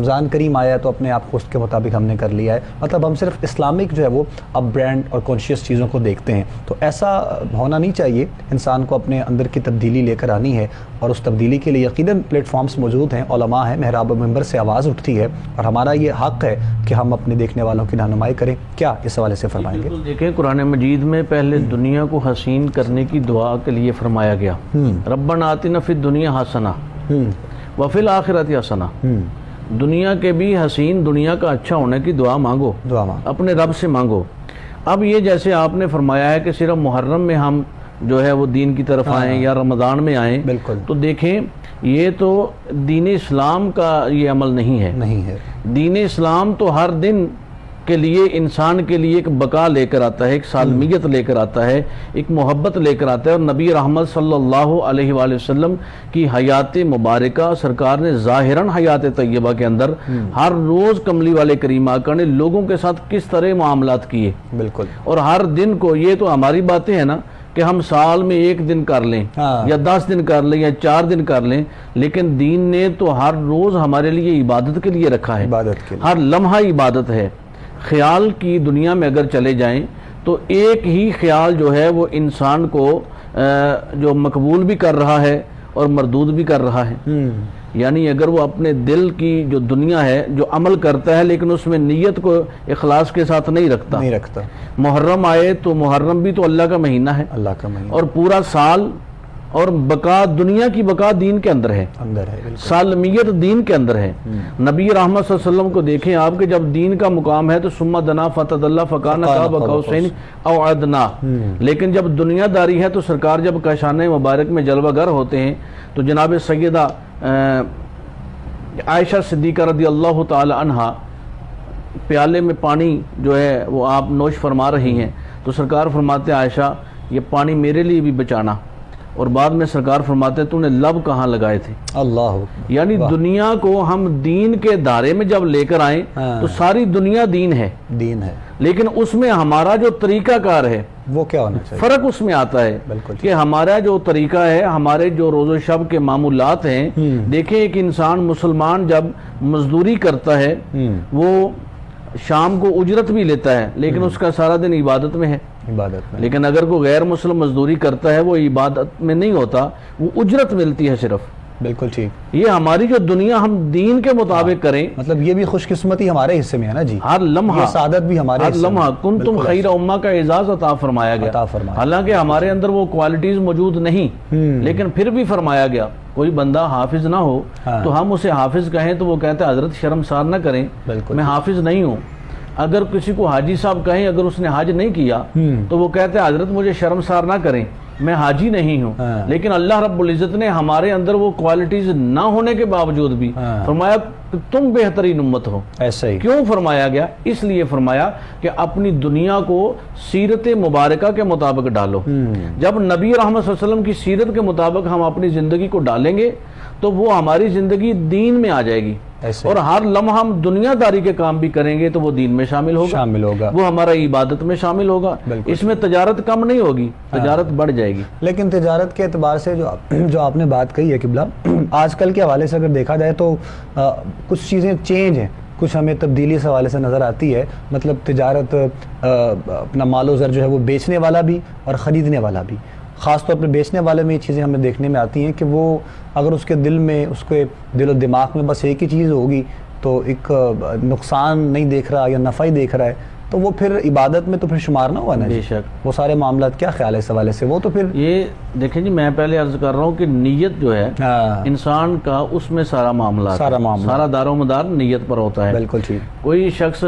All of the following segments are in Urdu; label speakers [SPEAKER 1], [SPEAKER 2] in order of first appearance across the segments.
[SPEAKER 1] رمضان کریم آیا ہے تو اپنے آپ کو اس کے مطابق ہم نے کر لیا ہے. مطلب ہم صرف اسلامک جو ہے وہ اب برانڈ اور کانشیس چیزوں کو دیکھتے ہیں. تو ایسا ہونا نہیں چاہیے. انسان کو اپنے اندر کی تبدیلی لے کر آنی ہے, اور اس تبدیلی کے لیے یقیناً پلیٹ فارمز موجود ہیں, علماء ہیں, محراب و منبر سے آواز اٹھتی ہے, اور ہمارا یہ حق ہے کہ ہم اپنے دیکھنے والوں کی رہنمائی کریں. کیا اس حوالے سے فرمائیں گے؟
[SPEAKER 2] دیکھیں, قرآن مجید میں پہلے دنیا کو حسین کرنے کی دعا کے لیے فرمایا گیا, ربنا آتنا فی الدنیا حسنہ وفی الآخرۃ حسنہ. دنیا کے بھی حسین, دنیا کا اچھا ہونے کی دعا مانگو, اپنے رب سے مانگو. اب یہ جیسے آپ نے فرمایا ہے کہ صرف محرم میں ہم جو ہے وہ دین کی طرف آئیں یا رمضان میں آئیں, تو دیکھیں یہ تو دین اسلام کا یہ عمل نہیں ہے. دین اسلام تو ہر دن کے لیے انسان کے لیے ایک بقا لے کر آتا ہے, ایک سالمیت لے کر آتا ہے, ایک محبت لے کر آتا ہے. اور نبی رحمت صلی اللہ علیہ وآلہ وسلم کی حیات مبارکہ سرکار نے ظاہراً حیات طیبہ کے اندر ہر روز کملی والے کریم آقا نے لوگوں کے ساتھ کس طرح معاملات کیے.
[SPEAKER 1] بالکل.
[SPEAKER 2] اور ہر دن کو, یہ تو ہماری باتیں ہیں نا کہ ہم سال میں 1 دن کر لیں یا 10 دن کر لیں یا 4 دن کر لیں, لیکن دین نے تو ہر روز ہمارے لیے عبادت کے لیے رکھا ہے. ہر لمحہ عبادت ہے. خیال کی دنیا میں اگر چلے جائیں تو ایک ہی خیال جو ہے وہ انسان کو جو مقبول بھی کر رہا ہے اور مردود بھی کر رہا ہے. یعنی اگر وہ اپنے دل کی جو دنیا ہے جو عمل کرتا ہے لیکن اس میں نیت کو اخلاص کے ساتھ نہیں رکھتا. محرم آئے تو محرم بھی تو اللہ کا مہینہ ہے, اور پورا سال, اور بقا, دنیا کی بقا دین کے اندر ہے, سالمیت دین کے اندر ہے. نبی رحمت صلی اللہ علیہ وسلم کو دیکھیں آپ کے جب دین کا مقام ہے تو ثم دنا فتدلی فکان قاب قوسین او ادنی, لیکن جب دنیا داری ہے تو سرکار جب کاشانہ مبارک میں جلوہ گر ہوتے ہیں تو جناب سیدہ عائشہ صدیقہ رضی اللہ تعالی عنہا پیالے میں پانی جو ہے وہ آپ نوش فرما رہی ہیں, تو سرکار فرماتے عائشہ یہ پانی میرے لیے بھی بچانا, اور بعد میں سرکار فرماتے تو نے لب کہاں لگائے تھے. اللہ. یعنی دنیا کو ہم دین کے دائرے میں جب لے کر آئیں تو ساری دنیا دین ہے, لیکن اس میں ہمارا جو طریقہ کار ہے
[SPEAKER 1] وہ کیا ہونا چاہیے,
[SPEAKER 2] فرق اس میں آتا ہے کہ ہمارا جو طریقہ ہے, ہمارے جو روز و شب کے معمولات ہیں. دیکھیں ایک انسان مسلمان جب مزدوری کرتا ہے وہ شام کو اجرت بھی لیتا ہے, لیکن اس کا سارا دن عبادت میں ہے. لیکن اگر کوئی غیر مسلم مزدوری کرتا ہے وہ عبادت میں نہیں ہوتا, وہ اجرت ملتی ہے صرف.
[SPEAKER 1] بالکل ٹھیک.
[SPEAKER 2] یہ ہماری جو دنیا ہم دین کے مطابق کریں,
[SPEAKER 1] مطلب یہ بھی خوش قسمتی ہمارے حصے میں ہے نا جی.
[SPEAKER 2] ہر لمحہ,
[SPEAKER 1] یہ سعادت بھی ہمارے
[SPEAKER 2] ہر لمحہ کنتم خیر امہ کا اعزاز عطا فرمایا گیا. حالانکہ ہمارے اندر وہ کوالٹیز موجود نہیں, لیکن پھر بھی فرمایا گیا. کوئی بندہ حافظ نہ ہو تو ہم اسے حافظ کہیں تو وہ کہتے ہیں حضرت شرمسار نہ کریں, میں حافظ نہیں ہوں. اگر کسی کو حاجی صاحب کہیں, اگر اس نے حج نہیں کیا تو وہ کہتے ہیں حضرت مجھے شرمسار نہ کریں, میں حاجی نہیں ہوں. لیکن اللہ رب العزت نے ہمارے اندر وہ کوالٹیز نہ ہونے کے باوجود بھی فرمایا کہ تم بہترین امت ہو.
[SPEAKER 1] ایسا ہی
[SPEAKER 2] کیوں فرمایا گیا؟ اس لیے فرمایا کہ اپنی دنیا کو سیرت مبارکہ کے مطابق ڈالو. جب نبی رحمت صلی اللہ علیہ وسلم کی سیرت کے مطابق ہم اپنی زندگی کو ڈالیں گے تو وہ ہماری زندگی دین میں آ جائے گی, اور ہر لمحہ ہم دنیا داری کے کام بھی کریں گے تو وہ دین میں شامل ہوگا, وہ ہمارا عبادت میں شامل ہوگا. اس میں تجارت کم نہیں ہوگی, تجارت بڑھ جائے گی.
[SPEAKER 1] لیکن تجارت کے اعتبار سے جو آپ نے بات کہی ہے قبلہ, آج کل کے حوالے سے اگر دیکھا جائے تو کچھ چیزیں چینج ہیں, کچھ ہمیں تبدیلی اس حوالے سے نظر آتی ہے. مطلب تجارت, اپنا مال و زر جو ہے وہ بیچنے والا بھی اور خریدنے والا بھی, خاص طور پر بیچنے والے میں یہ چیزیں ہمیں دیکھنے میں آتی ہیں کہ وہ اگر اس کے دل میں, اس کے دل و دماغ میں بس ایک ہی چیز ہوگی تو ایک نقصان نہیں دیکھ رہا یا نفع ہی دیکھ رہا ہے, تو وہ پھر عبادت میں تو پھر شمار نہ ہوا نا.
[SPEAKER 2] بے شک.
[SPEAKER 1] وہ سارے معاملات, کیا خیال ہے اس حوالے سے؟ وہ تو پھر
[SPEAKER 2] یہ دیکھیں جی, میں پہلے عرض کر رہا ہوں کہ نیت جو ہے انسان کا, اس میں سارا معاملہ, سارا دار و مدار نیت پر ہوتا ہے.
[SPEAKER 1] بالکل ٹھیک.
[SPEAKER 2] کوئی شخص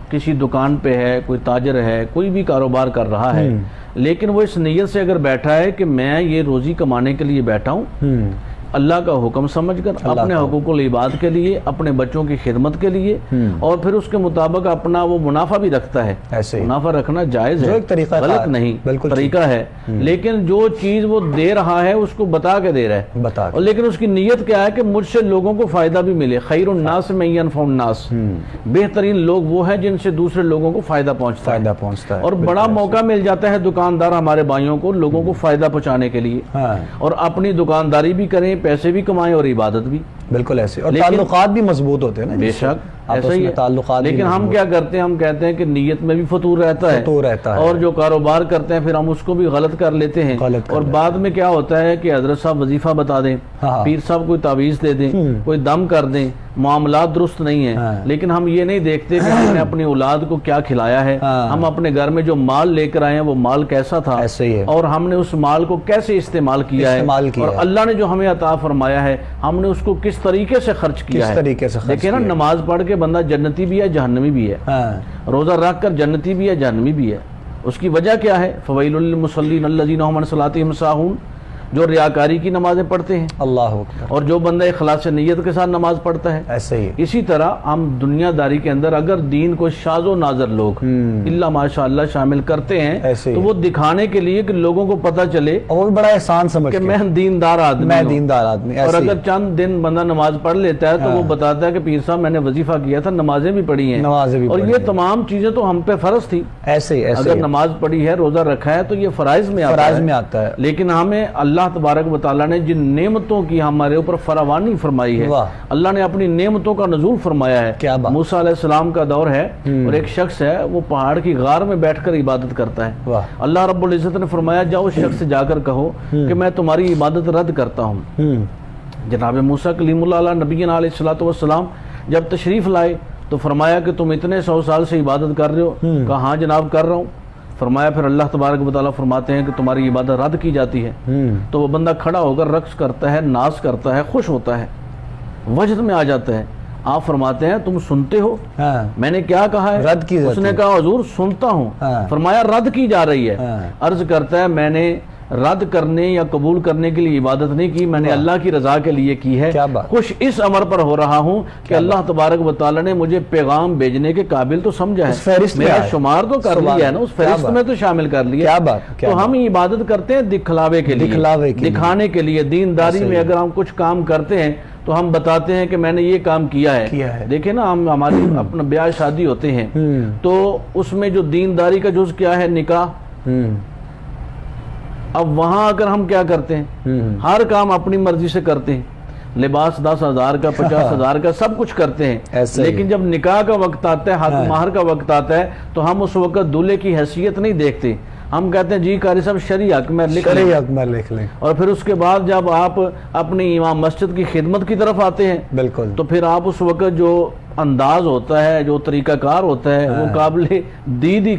[SPEAKER 2] کسی دکان پہ ہے, کوئی تاجر ہے, کوئی بھی کاروبار کر رہا ہے, لیکن وہ اس نیت سے اگر بیٹھا ہے کہ میں یہ روزی کمانے کے لیے بیٹھا ہوں, اللہ کا حکم سمجھ کر, اپنے حقوق العباد کے لیے, اپنے بچوں کی خدمت کے لیے, اور پھر اس کے مطابق اپنا وہ منافع بھی رکھتا ہے. منافع رکھنا جائز ہے, غلط نہیں, طریقہ ہے. لیکن جو چیز وہ دے رہا ہے اس کو بتا کے دے رہا ہے, اور لیکن اس کی نیت کیا ہے کہ مجھ سے لوگوں کو فائدہ بھی ملے. خیر الناس من ینفع الناس, بہترین لوگ وہ ہیں جن سے دوسرے لوگوں کو فائدہ پہنچتا ہے. اور بڑا موقع مل جاتا ہے دکاندار ہمارے بھائیوں کو لوگوں کو فائدہ پہنچانے کے لیے, اور اپنی دکانداری بھی کریں, پیسے بھی کمائیں اور عبادت بھی.
[SPEAKER 1] بالکل ایسے، اور تعلقات بھی مضبوط ہوتے ہیں نا،
[SPEAKER 2] بے شک ایسا ہی ہے،
[SPEAKER 1] تعلقات،
[SPEAKER 2] لیکن ہم کیا کرتے ہیں، ہم کہتے ہیں کہ نیت میں بھی فطور رہتا ہے، اور جو کاروبار کرتے ہیں پھر ہم اس کو بھی غلط کر لیتے ہیں، اور بعد میں کیا ہوتا ہے کہ حضرت صاحب وظیفہ بتا دیں، پیر صاحب کوئی تعویذ دے دیں، کوئی دم کر دیں، معاملات درست نہیں ہیں، لیکن ہم یہ نہیں دیکھتے کہ ہم نے اپنی اولاد کو کیا کھلایا ہے، ہم اپنے گھر میں جو مال لے کر آئے ہیں وہ مال کیسا تھا، اور ہم نے اس مال کو کیسے استعمال کیا ہے، اور اللہ نے جو ہمیں عطا فرمایا ہے ہم نے اس کو کس طریقے سے خرچ کیا ہے۔ دیکھیں نا، نماز پڑھ کے بندہ جنتی بھی ہے جہنمی بھی ہے، روزہ رکھ کر جنتی بھی ہے جہنمی بھی ہے، اس کی وجہ کیا ہے؟ فویل للمصلین الذین هم عن صلاتهم ساہون، جو ریاکاری کی نمازیں پڑھتے ہیں، اللہ اکبر، اور جو بندہ اخلاص نیت کے ساتھ نماز پڑھتا ہے، ایسے ہی اسی طرح ہم دنیا داری کے اندر اگر دین کو شاذ و نادر لوگ الا ماشاءاللہ شامل کرتے ہیں تو وہ دکھانے کے لیے کہ لوگوں کو پتہ چلے، اور بڑا احسان سمجھ کہ میں دیندار آدمی ہوں، اور اگر چند دن بندہ نماز پڑھ لیتا ہے تو وہ بتاتا ہے کہ پیر صاحب میں نے وظیفہ کیا تھا، نمازیں بھی پڑھی ہیں، اور یہ تمام چیزیں تو ہم پہ فرض تھی، ایسے اگر نماز پڑھی ہے، روزہ رکھا ہے تو یہ فرائض میں آتا ہے، لیکن ہمیں اللہ تبارک و تعالیٰ نے جن نعمتوں کی ہمارے اوپر فراوانی فرمائی ہے، اللہ نے اپنی نعمتوں کا نزول فرمایا ہے۔ موسیٰ علیہ السلام کا دور ہے اور ایک شخص ہے وہ پہاڑ کی غار میں بیٹھ کر عبادت کرتا ہے، اللہ رب العزت نے فرمایا جاؤ اس شخص سے جا کر کہو کہ میں تمہاری عبادت رد کرتا ہوں۔ جناب موسیٰ کلیم اللہ علیہ نبینا علیہ السلام جب تشریف لائے تو فرمایا کہ تم اتنے 100 سال سے عبادت کر رہے ہو؟ کہا ہاں جناب کر رہا ہوں۔ فرمایا پھر اللہ تبارک و تعالیٰ فرماتے ہیں کہ تمہاری عبادت رد کی جاتی ہے، تو وہ بندہ کھڑا ہو کر رقص کرتا ہے، ناز کرتا ہے، خوش ہوتا ہے، وجد میں آ جاتا ہے۔ آپ فرماتے ہیں تم سنتے ہو میں نے کیا کہا ہے؟ رد کی۔ اس نے کہا حضور سنتا ہوں۔ فرمایا رد کی جا رہی ہے۔ عرض کرتا ہے میں نے رد کرنے یا قبول کرنے کے لیے عبادت نہیں کی، میں نے اللہ کی رضا کے لیے کی ہے، خوش اس امر پر ہو رہا ہوں کہ اللہ تبارک و تعالی نے مجھے پیغام بھیجنے کے قابل تو سمجھا ہے، میرا شمار تو کر لیا ہے نا، اس فہرست میں تو شامل کر لیا۔ تو ہم عبادت کرتے ہیں دکھلاوے کے لیے، دکھانے کے لیے۔ دینداری میں اگر ہم کچھ کام کرتے ہیں تو ہم بتاتے ہیں کہ میں نے یہ کام کیا ہے۔ دیکھیں نا، ہم ہماری اپنا بیاہ شادی ہوتے ہیں تو اس میں جو دینداری کا جز کیا ہے؟ نکاح۔ اب وہاں اگر ہم کیا کرتے ہیں؟ ہر کام اپنی مرضی سے کرتے ہیں، لباس 10,000 کا 50,000 کا سب کچھ کرتے ہیں، لیکن جب نکاح کا وقت آتا ہے، حق مہر کا وقت آتا ہے تو ہم اس وقت دولہے کی حیثیت نہیں دیکھتے، ہم کہتے ہیں جی قاری صاحب شرعی حق میں لکھ لیں، اور پھر اس کے بعد جب آپ اپنی امام مسجد کی خدمت کی طرف آتے ہیں بالکل تو پھر آپ اس وقت جو انداز ہوتا ہے، جو طریقہ کار ہوتا ہے وہ قابل دید